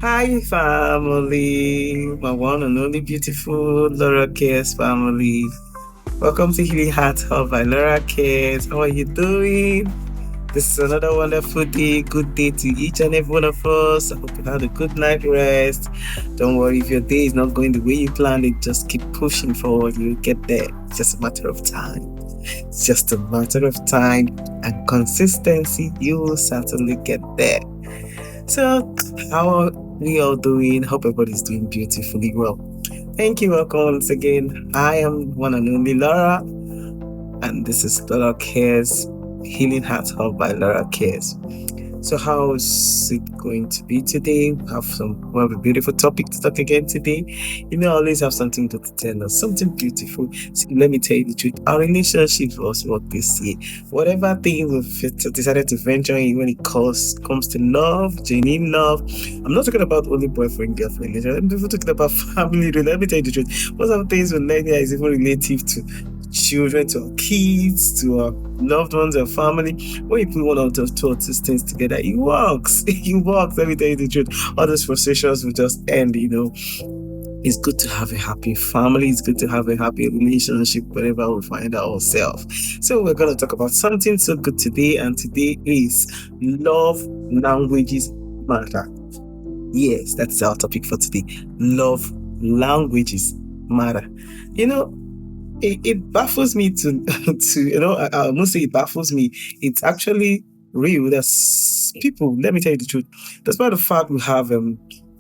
Hi, family, my one and only beautiful LauraKias family. Welcome to Healing Heart Hub by LauraKias. How are you doing? This is another wonderful day, good day to each and every one of us. I hope you had a good night rest. Don't worry if your day is not going the way you planned it, just keep pushing forward. You'll get there. It's just a matter of time. It's just a matter of time and consistency. You will certainly get there. So, how are we all doing? Hope everybody's doing beautifully well. Thank you, welcome once again. I am one and only Laura, and this is Laura Cares Healing Heart Hub by Laura Cares. So, how's it going to be today? We have a beautiful topic to talk again today. I always have something to tell us, something beautiful. So let me tell you the truth. Our relationship was what this year. Whatever thing we've decided to venture in when it comes to love, genuine love. I'm not talking about only boyfriend, girlfriend relationship. I'm even talking about family. Let me tell you the truth. Most of the things we learn here is even relative to children, to our kids, to our loved ones, our family. When you put one out of two of these things together, it works. It works. Let me tell you the truth. All those frustrations will just end. It's good to have a happy family. It's good to have a happy relationship wherever we find ourselves. So we're going to talk about something so good today, and today is love languages matter. Yes, that's our topic for today. Love languages matter. You know, it baffles me I must say it baffles me. It's actually real. There's people, let me tell you the truth. Despite the fact we have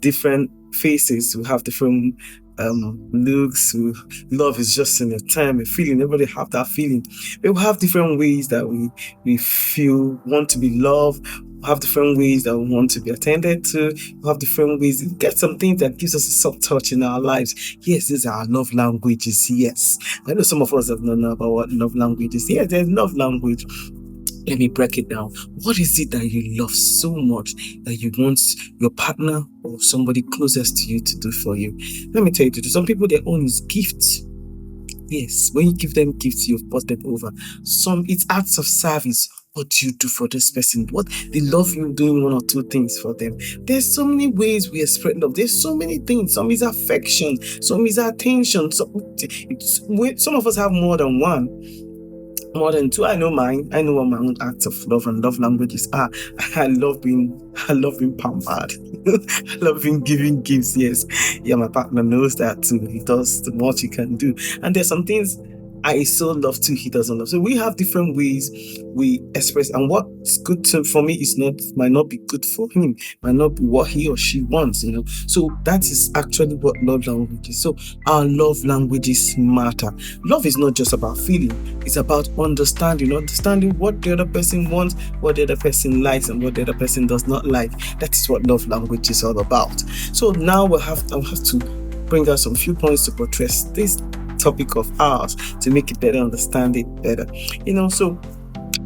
different faces, we have different looks, love is just in a time, a feeling. Everybody have that feeling. We have different ways that we feel want to be loved. We have different ways that we want to be attended to. We have different ways. Get some things that gives us a soft touch in our lives. Yes, these are our love languages. Yes, I know some of us have not know about what love language is. Yes, there's love language. Let me break it down. What is it that you love so much that you want your partner or somebody closest to you to do for you? Let me tell you, some people, their own is gifts. Yes, when you give them gifts, you've bought them over. Some, it's acts of service. What do you do for this person? What they love you doing one or two things for them. There's so many ways we express love. There's so many things. Some is affection, some is attention. Some of us have more than one, more than two. I know mine. I know what my own acts of love and love languages are. I love being pampered. I love being giving gifts. Yes. Yeah, my partner knows that too. He does the much he can do. And there's some things I so love too, he doesn't love. So we have different ways we express, and what's good for me is not might not be good for him, might not be what he or she wants. So that is actually what love language is. So our love languages matter. Love is not just about feeling, it's about understanding what the other person wants, what the other person likes, and what the other person does not like. That is what love language is all about. So now I'll have to bring out some few points to portray this topic of ours to make it better, understand it better. So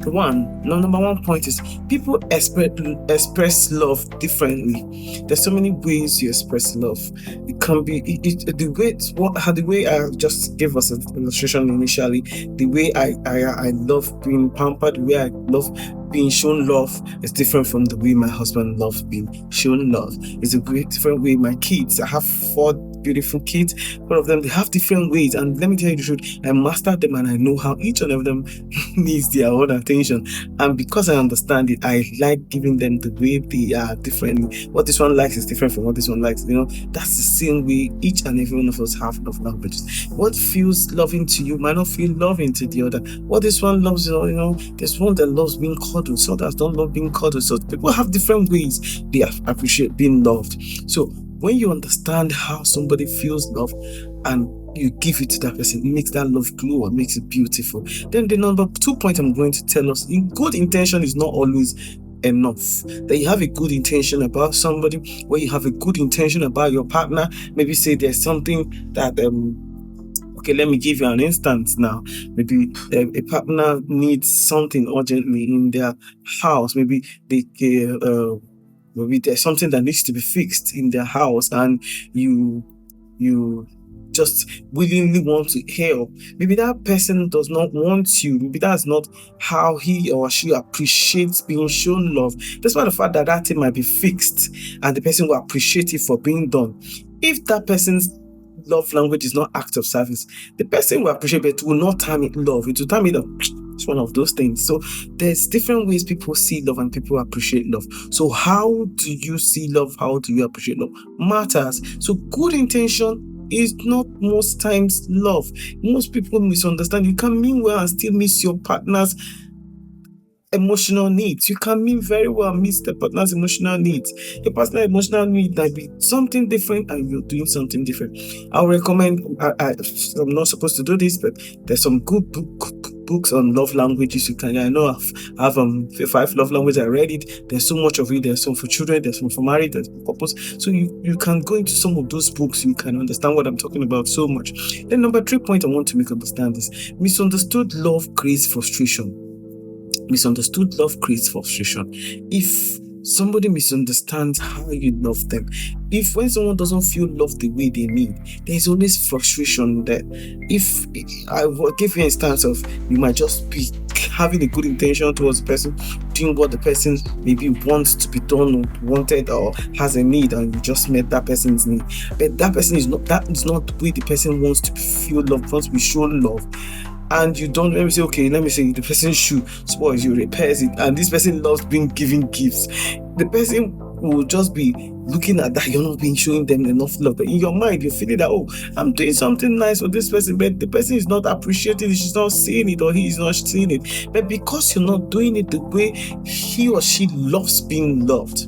number one point is people express love differently. There's so many ways you express love. It can be the way I just gave us an illustration initially. The way I love being pampered, the way I love being shown love is different from the way my husband loves being shown love. It's a great different way. My kids, I have 4 beautiful kids. All of them, they have different ways, and let me tell you the truth, I mastered them and I know how each one of them needs their own attention. And because I understand it, I like giving them the way they are differently. What this one likes is different from what this one likes. That's the same way each and every one of us have love languages. What feels loving to you might not feel loving to the other. What this one loves, there's one that loves being cuddled, so others don't love being cuddled. So people have different ways they appreciate being loved. So when you understand how somebody feels love and you give it to that person, it makes that love glow and makes it beautiful. Then the number 2 point I'm going to tell us, good intention is not always enough. That you have a good intention about somebody, where you have a good intention about your partner. Maybe say there's something that okay, let me give you an instance now. Maybe a partner needs something urgently in their house. Maybe maybe there's something that needs to be fixed in their house, and you just willingly want to help. Maybe that person does not want you. Maybe that's not how he or she appreciates being shown love. Despite the fact that that thing might be fixed and the person will appreciate it for being done. If that person's love language is not act of service, the person will appreciate it, will not term it love. It will term it it's one of those things. So there's different ways people see love and people appreciate love. So how do you see love? How do you appreciate love? Matters. So good intention is not most times love. Most people misunderstand. You can mean well and still miss your partner's emotional needs. You can mean very well and miss the partner's emotional needs. Your partner's emotional need might be something different and you're doing something different. I'll recommend, I'm not supposed to do this, but there's some good books on love languages. You can, I know I have 5 love languages. I read it. There's so much of it. There's some for children, there's some for married, there's for couples. So you can go into some of those books. You can understand what I'm talking about so much. Then number 3 point I want to make understand is misunderstood love creates frustration. Misunderstood love creates frustration. If somebody misunderstands how you love them, if when someone doesn't feel loved the way they need, there's always frustration there. If I will give you an instance of, you might just be having a good intention towards the person, doing what the person maybe wants to be done or wanted or has a need, and you just met that person's need, but that is not the way the person wants to feel love, wants to be shown love. And you don't, let me say the person's shoe spoils, you repairs it, and this person loves being given gifts. The person will just be looking at that, you're not being showing them enough love. But in your mind, you're feeling that, oh, I'm doing something nice for this person, but the person is not appreciating it, she's not seeing it, or he is not seeing it. But because you're not doing it the way he or she loves being loved,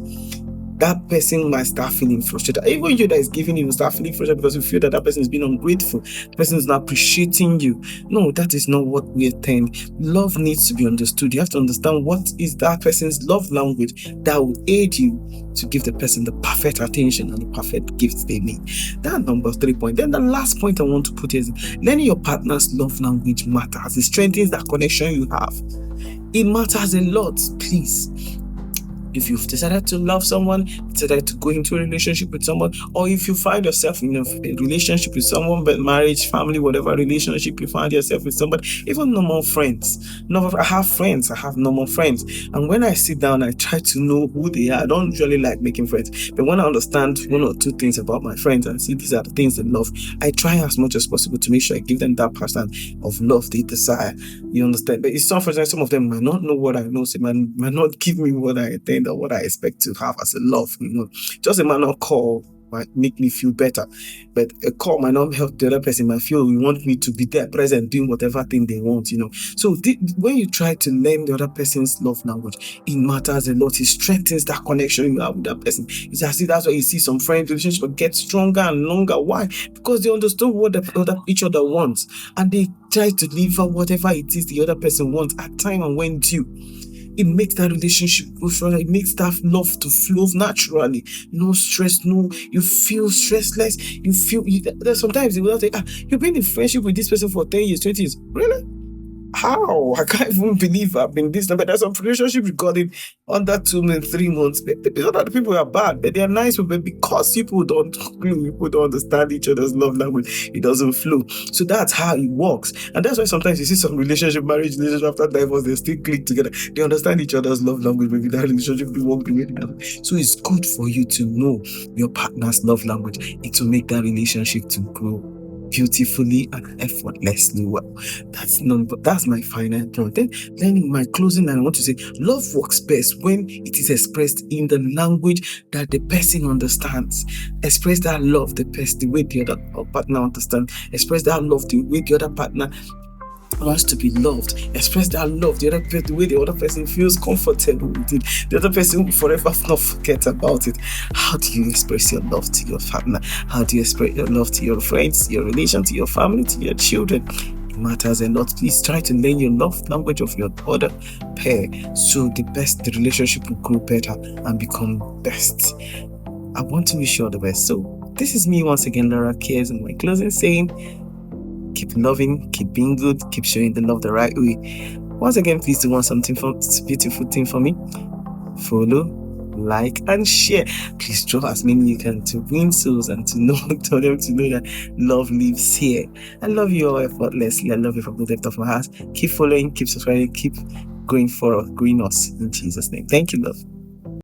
that person might start feeling frustrated. Even you that is giving you start feeling frustrated because you feel that that person is being ungrateful. The person is not appreciating you. No, that is not what we intend. Love needs to be understood. You have to understand what is that person's love language that will aid you to give the person the perfect attention and the perfect gifts they need. That number 3 point. Then the last point I want to put is learning your partner's love language matters. It strengthens that connection you have. It matters a lot, please. If you've decided to love someone, decided to go into a relationship with someone, or if you find yourself in a relationship with someone, but marriage, family, whatever relationship you find yourself with somebody, even normal friends. I have friends, I have normal friends. And when I sit down, I try to know who they are. I don't usually like making friends. But when I understand 1 or 2 things about my friends and see these are the things they love, I try as much as possible to make sure I give them that person of love they desire. You understand? But it's some, for example, some of them might not know what I know, so might not give me what I intend or what I expect to have as a love. Just a man of call might make me feel better, but a call might not help the other person. Might feel you want me to be there present doing whatever thing they want. So when you try to learn the other person's love language, it matters a lot. It strengthens that connection you have with that person. It's as if that's why you see some friends relationship get stronger and longer. Why? Because they understand what each other wants, and they try to deliver whatever it is the other person wants at time and when due. It makes that relationship go further. It makes that love to flow naturally. No stress, you feel stressless. There's sometimes they will say, you've been in friendship with this person for 10 years, 20 years. Really? How? I can't even believe I've been this. But there's some relationship recorded under 2 months, 3 months. It's not that the people are bad, but they are nice, but because people don't understand each other's love language, it doesn't flow. So that's how it works. And that's why sometimes you see some marriage relationship after divorce, they still click together. They understand each other's love language, maybe that relationship will work the way they have. So it's good for you to know your partner's love language. It will make that relationship to grow beautifully and effortlessly well. That's my final point. Then in my closing, I want to say love works best when it is expressed in the language that the person understands. Express that love the way the other partner understands. Express that love the way the other partner wants to be loved. Express that love the way the other person feels comfortable with it. The other person will forever not forget about it. How do you express your love to your partner? How do you express your love to your friends, your relation, to your family, to your children? It matters a lot. Please try to learn your love language of your other pair, so the relationship will grow better and become best. I want to wish you all the best. So this is me once again, LauraKias, and my closing saying, keep loving, keep being good, keep showing the love the right way. Once again, please do want something beautiful thing for me. Follow, like, and share. Please draw as many you can to win souls and to know, tell them to know that love lives here. I love you all effortlessly. I love you from the depth of my heart. Keep following, keep subscribing, keep going forward, growing us in Jesus' name. Thank you, love.